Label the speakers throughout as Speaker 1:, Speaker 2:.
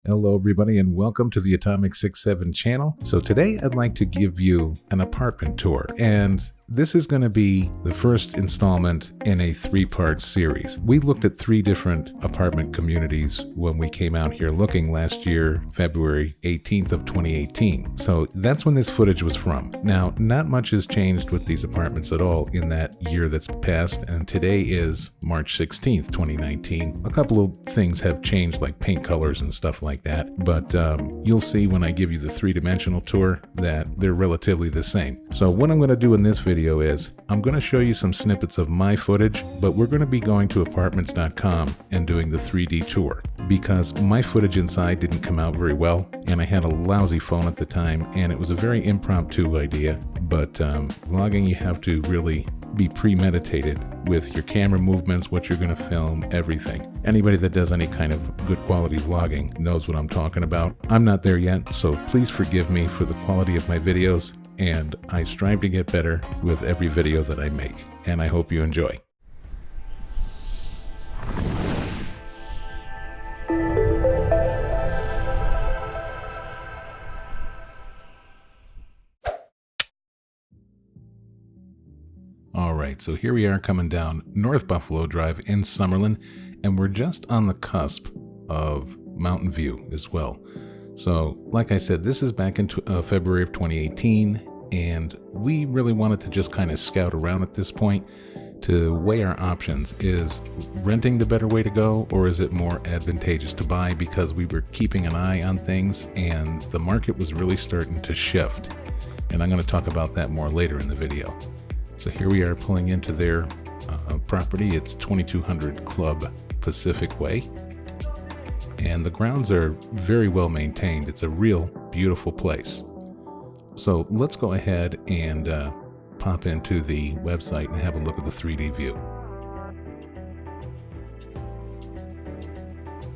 Speaker 1: Hello everybody and welcome to the Atomic67 Channel. So today I'd like to give you an apartment tour, and this is going to be the first installment in a three-part series. We looked at three different apartment communities when we came out here looking last year, February 18th of 2018. So that's when this footage was from. Now, not much has changed with these apartments at all in that year that's passed, and today is March 16th, 2019. A couple of things have changed, like paint colors and stuff like that, but you'll see when I give you the three-dimensional tour that they're relatively the same. So what I'm going to do in this video is I'm going to show you some snippets of my footage, but we're going to be going to apartments.com and doing the 3D tour because my footage inside didn't come out very well, and I had a lousy phone at the time, and it was a very impromptu idea. But vlogging, you have to really be premeditated with your camera movements, what you're going to film, everything. Anybody that does any kind of good quality vlogging knows what I'm talking about. I'm not there yet, so please forgive me for the quality of my videos, and I strive to get better with every video that I make, and I hope you enjoy. Alright, so here we are coming down North Buffalo Drive in Summerlin, and we're just on the cusp of Mountain View as well. So, like I said, this is back in February of 2018, and we really wanted to just kind of scout around at this point to weigh our options. Is renting the better way to go, or is it more advantageous to buy? Because we were keeping an eye on things, and the market was really starting to shift. And I'm going to talk about that more later in the video. So here we are pulling into their property. It's 2200 Club Pacific Way. And the grounds are very well maintained. It's a real beautiful place. So let's go ahead and pop into the website and have a look at the 3D view.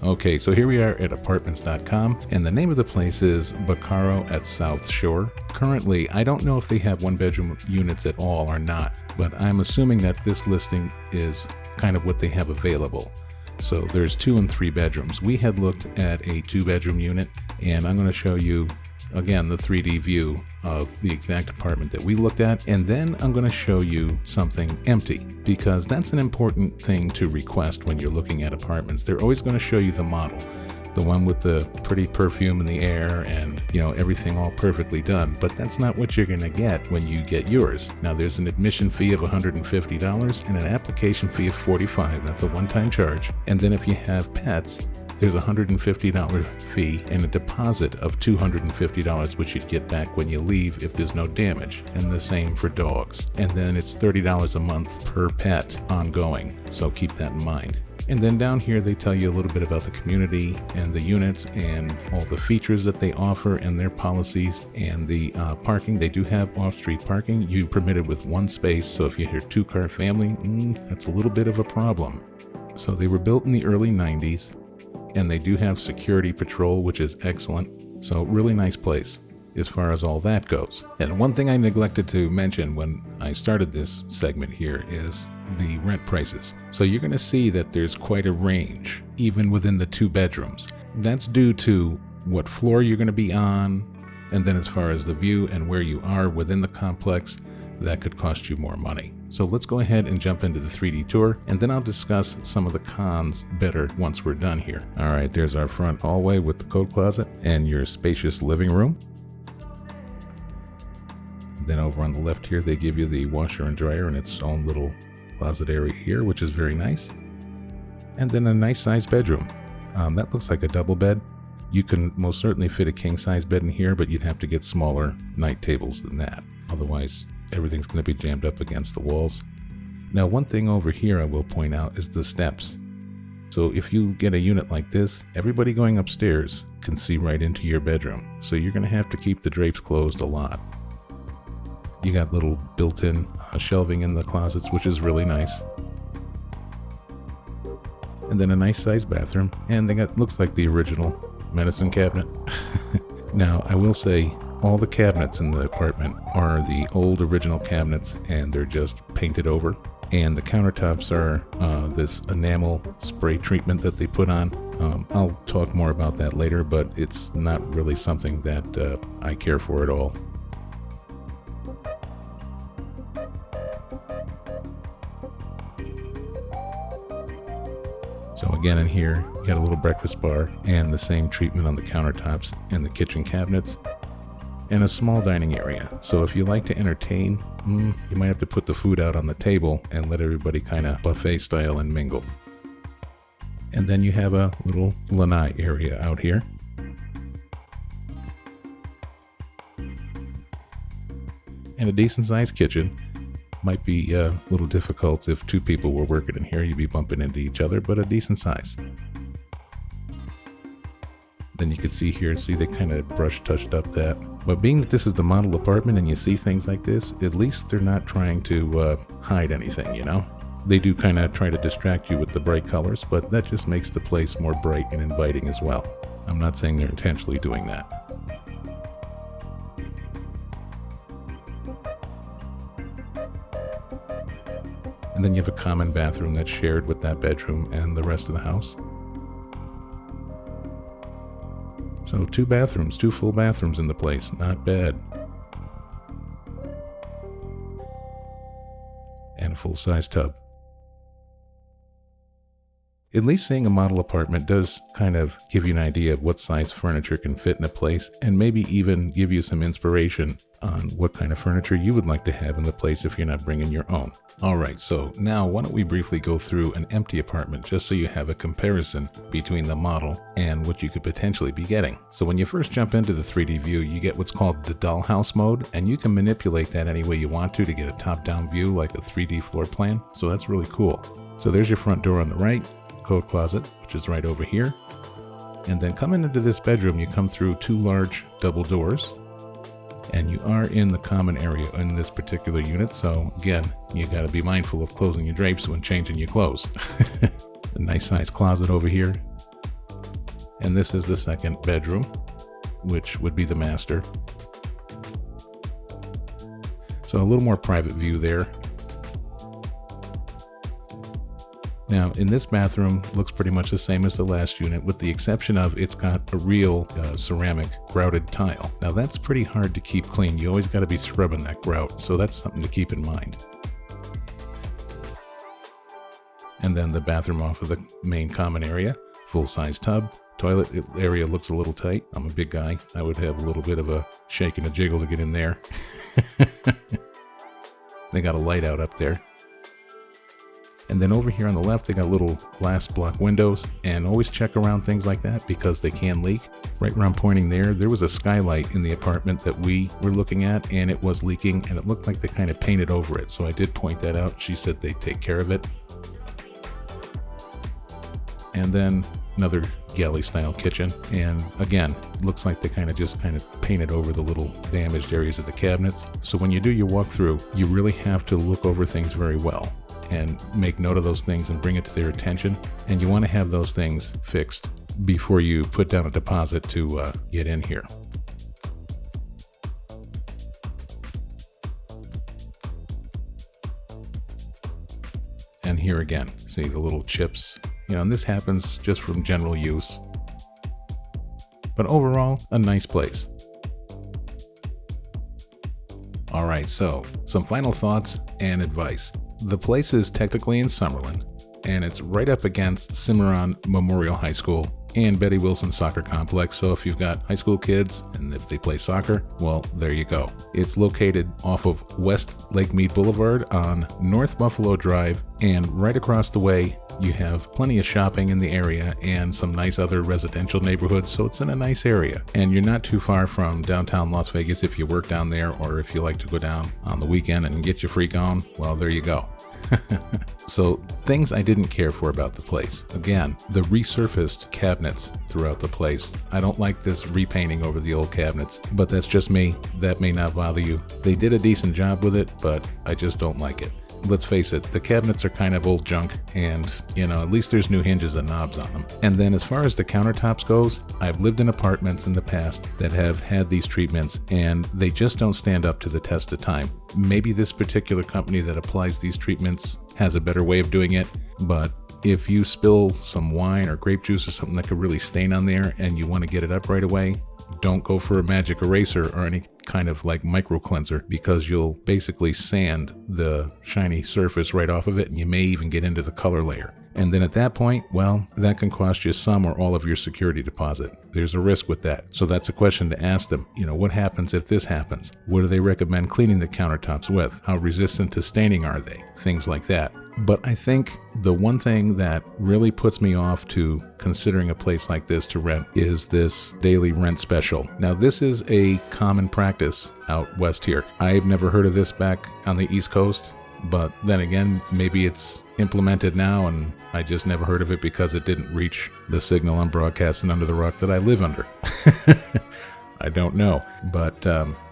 Speaker 1: Okay, so here we are at apartments.com, and the name of the place is Bacaro at South Shore. Currently, I don't know if they have one-bedroom units at all or not, but I'm assuming that this listing is kind of what they have available. So there's 2 and 3 bedrooms. We had looked at a 2-bedroom unit, and I'm going to show you again the 3D view of the exact apartment that we looked at, and then I'm going to show you something empty, because that's an important thing to request when you're looking at apartments. They're always going to show you the model, the one with the pretty perfume in the air and, you know, everything all perfectly done, but that's not what you're going to get when you get yours. Now, there's an admission fee of $150 and an application fee of $45. That's a one-time charge. And then if you have pets, there's a $150 fee and a deposit of $250, which you'd get back when you leave if there's no damage. And the same for dogs. And then it's $30 a month per pet ongoing. So keep that in mind. And then down here, they tell you a little bit about the community and the units and all the features that they offer and their policies and the parking. They do have off-street parking. You're permitted with 1 space. So if you're a 2-car family, that's a little bit of a problem. So they were built in the early 90s. And they do have security patrol, which is excellent. So really nice place as far as all that goes. And one thing I neglected to mention when I started this segment here is the rent prices. So you're going to see that there's quite a range, even within the 2 bedrooms. That's due to what floor you're going to be on, and then as far as the view and where you are within the complex, that could cost you more money. So let's go ahead and jump into the 3D tour, and then I'll discuss some of the cons better once we're done here. All right, there's our front hallway with the coat closet and your spacious living room. Then over on the left here, they give you the washer and dryer in its own little closet area here, which is very nice. And then a nice size bedroom. That looks like a double bed. You can most certainly fit a king size bed in here, but you'd have to get smaller night tables than that. Otherwise, everything's going to be jammed up against the walls. Now, one thing over here I will point out is the steps. So if you get a unit like this, everybody going upstairs can see right into your bedroom. So you're going to have to keep the drapes closed a lot. You got little built-in shelving in the closets, which is really nice. And then a nice sized bathroom. And they got, looks like the original medicine cabinet. Now, I will say, all the cabinets in the apartment are the old original cabinets, and they're just painted over. And the countertops are this enamel spray treatment that they put on. I'll talk more about that later, but it's not really something that I care for at all. So again, in here, you got a little breakfast bar and the same treatment on the countertops and the kitchen cabinets, and a small dining area. So if you like to entertain, you might have to put the food out on the table and let everybody kind of buffet style and mingle. And then you have a little lanai area out here. And a decent sized kitchen. Might be a little difficult if two people were working in here, you'd be bumping into each other, but a decent size. Then you can see here, they kind of touched up that. But being that this is the model apartment and you see things like this, at least they're not trying to hide anything, you know? They do kind of try to distract you with the bright colors, but that just makes the place more bright and inviting as well. I'm not saying they're intentionally doing that. And then you have a common bathroom that's shared with that bedroom and the rest of the house. So 2 bathrooms, 2 full bathrooms in the place, not bad. And a full-size tub. At least seeing a model apartment does kind of give you an idea of what size furniture can fit in a place, and maybe even give you some inspiration on what kind of furniture you would like to have in the place if you're not bringing your own. Alright, so now why don't we briefly go through an empty apartment just so you have a comparison between the model and what you could potentially be getting. So when you first jump into the 3D view, you get what's called the dollhouse mode, and you can manipulate that any way you want to get a top-down view like a 3D floor plan, so that's really cool. So there's your front door on the right, coat closet, which is right over here. And then coming into this bedroom, you come through 2 large double doors, and you are in the common area in this particular unit. So again, you got to be mindful of closing your drapes when changing your clothes. A nice size closet over here. And this is the second bedroom, which would be the master. So a little more private view there. Now, in this bathroom, looks pretty much the same as the last unit, with the exception of it's got a real ceramic grouted tile. Now, that's pretty hard to keep clean. You always got to be scrubbing that grout, so that's something to keep in mind. And then the bathroom off of the main common area, full-size tub. Toilet area looks a little tight. I'm a big guy. I would have a little bit of a shake and a jiggle to get in there. They got a light out up there. And then over here on the left, they got little glass block windows, and always check around things like that because they can leak. Right where I'm pointing there was a skylight in the apartment that we were looking at, and it was leaking, and it looked like they kind of painted over it. So I did point that out. She said they'd take care of it. And then another galley style kitchen. And again, looks like they kind of painted over the little damaged areas of the cabinets. So when you do your walkthrough, you really have to look over things very well and make note of those things and bring it to their attention. And you want to have those things fixed before you put down a deposit to get in here. And here again, see the little chips, and this happens just from general use. But overall, a nice place. All right, so some final thoughts and advice. The place is technically in Summerlin, and it's right up against Cimarron Memorial High School and Betty Wilson Soccer Complex. So if you've got high school kids and if they play soccer, well, there you go. It's located off of West Lake Mead Boulevard on North Buffalo Drive, and right across the way, you have plenty of shopping in the area and some nice other residential neighborhoods. So it's in a nice area, and you're not too far from downtown Las Vegas if you work down there, or if you like to go down on the weekend and get your freak on. Well, there you go. So things I didn't care for about the place. Again, the resurfaced cabinets throughout the place. I don't like this repainting over the old cabinets, but that's just me. That may not bother you. They did a decent job with it, but I just don't like it. let's face it, the cabinets are kind of old junk, and at least there's new hinges and knobs on them. And then as far as the countertops goes, I've lived in apartments in the past that have had these treatments, and they just don't stand up to the test of time. Maybe this particular company that applies these treatments has a better way of doing it, but if you spill some wine or grape juice or something that could really stain on there and you want to get it up right away, don't go for a magic eraser or any kind of like micro cleanser, because you'll basically sand the shiny surface right off of it, and you may even get into the color layer. And then at that point, well, that can cost you some or all of your security deposit. There's a risk with that. So that's a question to ask them. What happens if this happens? What do they recommend cleaning the countertops with? How resistant to staining are they? Things like that. But I think the one thing that really puts me off to considering a place like this to rent is this daily rent special. Now, this is a common practice out west here. I've never heard of this back on the East Coast, but then again, maybe it's implemented now and I just never heard of it because it didn't reach the signal I'm broadcasting under the rock that I live under. I don't know. But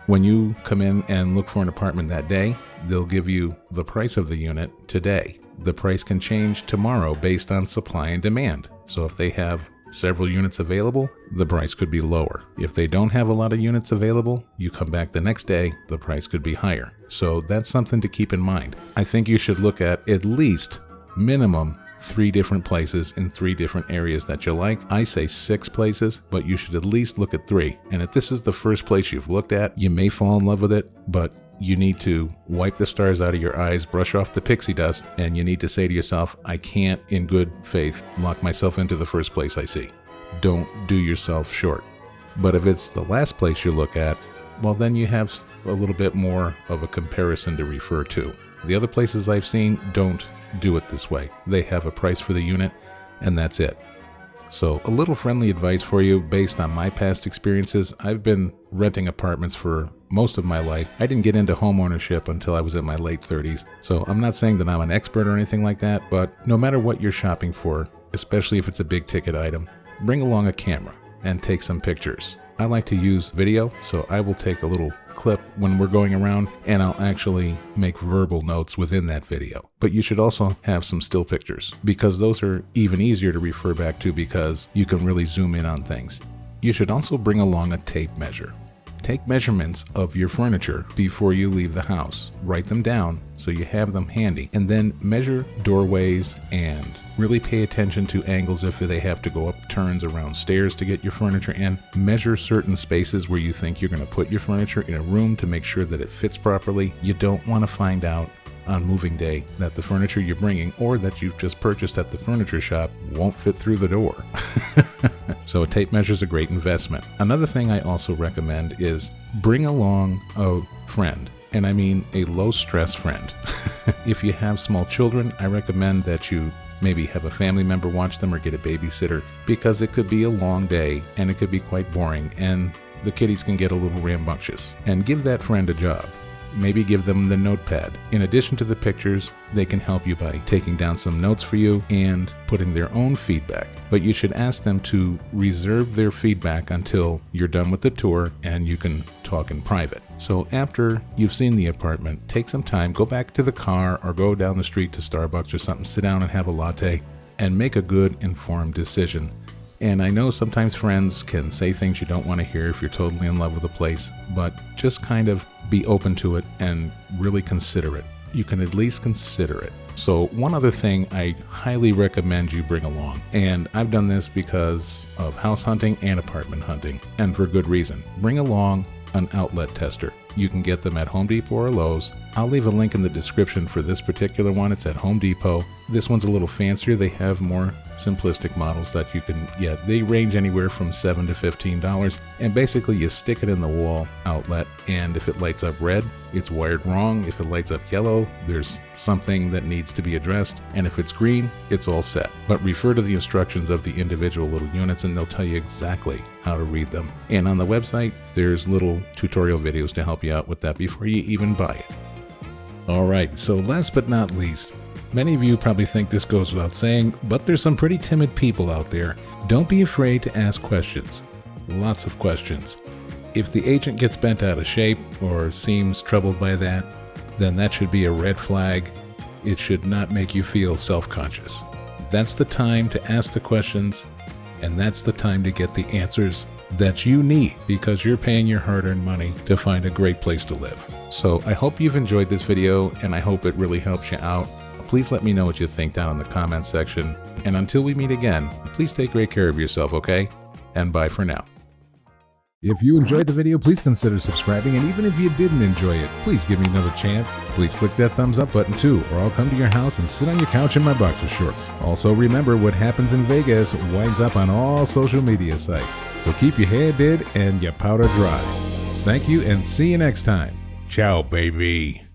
Speaker 1: when you come in and look for an apartment that day, they'll give you the price of the unit today. The price can change tomorrow based on supply and demand. So if they have several units available, the price could be lower. If they don't have a lot of units available, you come back the next day, the price could be higher. So that's something to keep in mind. I think you should look at least minimum 3 different places in 3 different areas that you like. I say 6 places, but you should at least look at 3. And if this is the first place you've looked at, you may fall in love with it, but you need to wipe the stars out of your eyes, brush off the pixie dust, and you need to say to yourself, I can't, in good faith, lock myself into the first place I see. Don't do yourself short. But if it's the last place you look at, well, then you have a little bit more of a comparison to refer to. The other places I've seen don't do it this way. They have a price for the unit, and that's it. So a little friendly advice for you based on my past experiences. I've been renting apartments for most of my life. I didn't get into home ownership until I was in my late 30s. So I'm not saying that I'm an expert or anything like that, but no matter what you're shopping for, especially if it's a big ticket item, bring along a camera and take some pictures. I like to use video, so I will take a little clip when we're going around and I'll actually make verbal notes within that video. But you should also have some still pictures because those are even easier to refer back to because you can really zoom in on things. You should also bring along a tape measure. Take measurements of your furniture before you leave the house. Write them down so you have them handy, and then measure doorways and really pay attention to angles if they have to go up turns around stairs to get your furniture in. Measure certain spaces where you think you're going to put your furniture in a room to make sure that it fits properly. You don't want to find out on moving day that the furniture you're bringing or that you've just purchased at the furniture shop won't fit through the door. So a tape measure is a great investment. Another thing I also recommend is bring along a friend, and I mean a low-stress friend. If you have small children, I recommend that you maybe have a family member watch them or get a babysitter because it could be a long day and it could be quite boring and the kiddies can get a little rambunctious. And give that friend a job. Maybe give them the notepad. In addition to the pictures, they can help you by taking down some notes for you and putting their own feedback. But you should ask them to reserve their feedback until you're done with the tour and you can talk in private. So after you've seen the apartment, take some time, go back to the car or go down the street to Starbucks or something, sit down and have a latte and make a good informed decision. And I know sometimes friends can say things you don't want to hear if you're totally in love with a place, but just kind of be open to it and really consider it. You can at least consider it. So one other thing I highly recommend you bring along, and I've done this because of house hunting and apartment hunting, and for good reason. Bring along an outlet tester. You can get them at Home Depot or Lowe's. I'll leave a link in the description for this particular one. It's at Home Depot. This one's a little fancier. They have more simplistic models that you can get. They range anywhere from $7 to $15. And basically you stick it in the wall outlet, and if it lights up red, it's wired wrong. If it lights up yellow, there's something that needs to be addressed. And if it's green, it's all set. But refer to the instructions of the individual little units and they'll tell you exactly how to read them. And on the website, there's little tutorial videos to help you out with that before you even buy it. All right, so last but not least, many of you probably think this goes without saying, but there's some pretty timid people out there. Don't be afraid to ask questions. Lots of questions. If the agent gets bent out of shape or seems troubled by that, then that should be a red flag. it should not make you feel self-conscious. That's the time to ask the questions, and that's the time to get the answers that you need, because you're paying your hard-earned money to find a great place to live. So I hope you've enjoyed this video, and I hope it really helps you out. Please let me know what you think down in the comments section. And until we meet again, please take great care of yourself, okay? And bye for now. If you enjoyed the video, please consider subscribing, and even if you didn't enjoy it, please give me another chance. Please click that thumbs up button too, or I'll come to your house and sit on your couch in my boxer shorts. Also remember, what happens in Vegas winds up on all social media sites. So keep your hair did and your powder dry. Thank you, and see you next time. Ciao, baby.